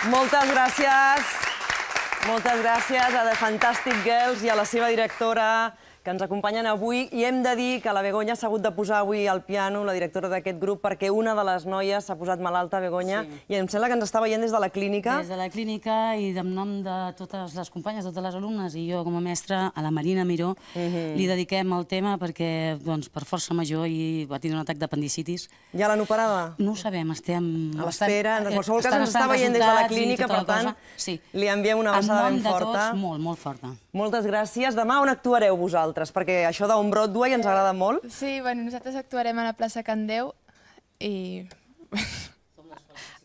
Moltes gràcies a The Fantastic Girls i a la seva directora que ens acompanyen avui. I hem de dir que la Begoña s'ha hagut de posar avui al piano, la directora d'aquest grup, perquè una de les noies s'ha posat malalta, Begoña, i em sembla que ens està veient des de la clínica. Des de la clínica i en nom de totes les companyes, totes les alumnes i jo com a mestra, a la Marina Miró, li dediquem el tema perquè, per força major, va tindre un atac d'apendicitis. Ja l'han operada? No ho sabem, estem... A l'espera. En qualsevol cas ens està veient des de la clínica, per tant, li enviem una abraçada ben forta. En nom de tots, molt, molt forta. Moltes gràcies. Demà on actuareu vosaltres? Perquè això d'on Broadway ens agrada molt. Sí, bueno, nosaltres actuarem a la plaça Can Déu i...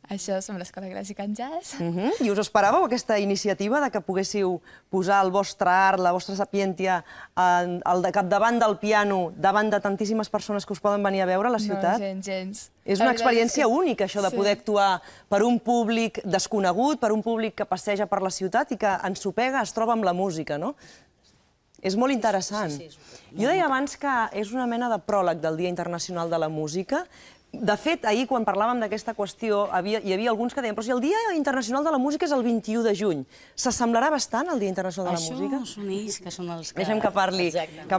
Això, som l'Escola Clàssica en Jazz. I us esperàveu aquesta iniciativa de que poguéssiu posar el vostre art, la vostra sapientia al capdavant del piano, davant de tantíssimes persones que us poden venir a veure a la ciutat? No, gens. És una experiència única, això de poder actuar per un públic desconegut, per un públic que passeja per la ciutat i que ensopega, es troba amb la música, no? És molt interessant. Jo deia abans que és una mena de pròleg del Dia Internacional de la Música. De fet, ahir, quan parlàvem d'aquesta qüestió, hi havia alguns que deien però si el Dia Internacional de la Música és el 21 de juny, s'assemblarà bastant al Dia Internacional de la Música? Això són ells, que són els que... Deixem que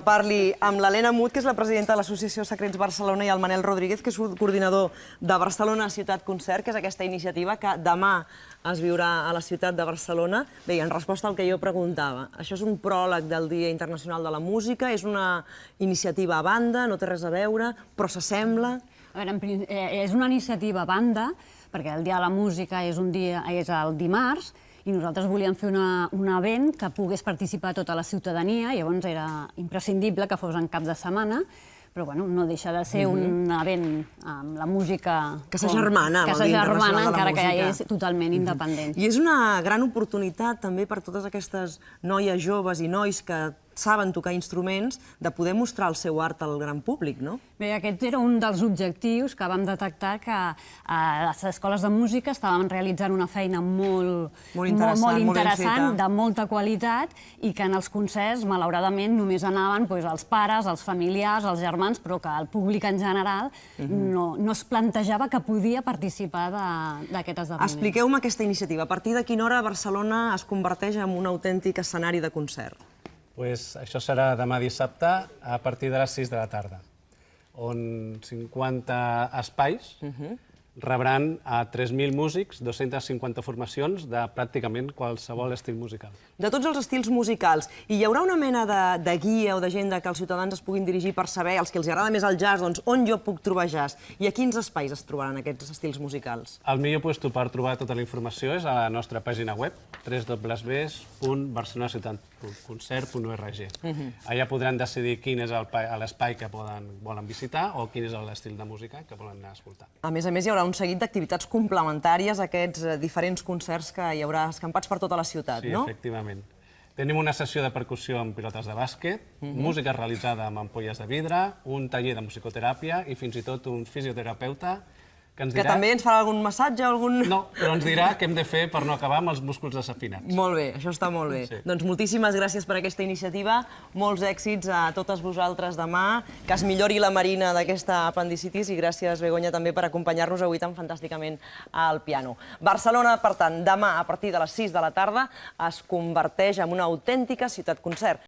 parli amb l'Helena Mut, que és la presidenta de l'Associació Secrets Barcelona, i el Manel Rodríguez, que és el coordinador de Barcelona Ciutat Concert, que és aquesta iniciativa que demà es viurà a la ciutat de Barcelona. Bé, en resposta al que jo preguntava, això és un pròleg del Dia Internacional de la Música, és una iniciativa a banda, no té res a veure, però s'assembla... A veure, és una iniciativa a banda, perquè el Dia de la Música és el dimarts, i nosaltres volíem fer un event que pogués participar tota la ciutadania, llavors era imprescindible que fos en cap de setmana, però no deixa de ser un event amb la música... Que s'agermana amb el Dia Internacional de la Música. Encara que és totalment independent. I és una gran oportunitat també per totes aquestes noies joves i nois que saben tocar instruments, de poder mostrar el seu art al gran públic, no? Bé, aquest era un dels objectius que vam detectar que a les escoles de música estaven realitzant una feina molt interessant, de molta qualitat, i que en els concerts, malauradament, només anaven els pares, els familiars, els germans, però que el públic en general no es plantejava que podia participar d'aquest esdeveniment. Expliqueu-me aquesta iniciativa. A partir de quina hora Barcelona es converteix en un autèntic escenari de concert? Això serà demà dissabte a partir de les 6 de la tarda, on 50 espais rebran a 3.000 músics, 250 formacions de pràcticament qualsevol estil musical. De tots els estils musicals. I hi haurà una mena de guia o d'agenda que els ciutadans es puguin dirigir per saber, els que els agrada més el jazz, doncs on jo puc trobar jazz? I a quins espais es trobaran aquests estils musicals? El millor lloc per trobar tota la informació és a la nostra pàgina web, www.barcelonacitaconcert.org. Allà podran decidir quin és l'espai que volen visitar o quin és l'estil de música que volen anar a escoltar. A més, hi haurà un seguit d'activitats complementàries a aquests diferents concerts que hi haurà escampats per tota la ciutat, no? Sí, efectivament. Tenim una sessió de percussió amb pilotes de bàsquet, música realitzada amb ampolles de vidre, un taller de musicoteràpia i fins i tot un fisioterapeuta que ens dirà... Que també ens farà algun massatge o algun... No, però ens dirà què hem de fer per no acabar amb els músculs desafinats. Molt bé, això està molt bé. Doncs moltíssimes gràcies per aquesta iniciativa, molts èxits a totes vosaltres demà, que es millori la Marina d'aquesta apendicitis i gràcies, Begoña, també per acompanyar-nos avui tan fantàsticament al piano. Barcelona, per tant, demà a partir de les 6 de la tarda es converteix en una autèntica ciutat concert.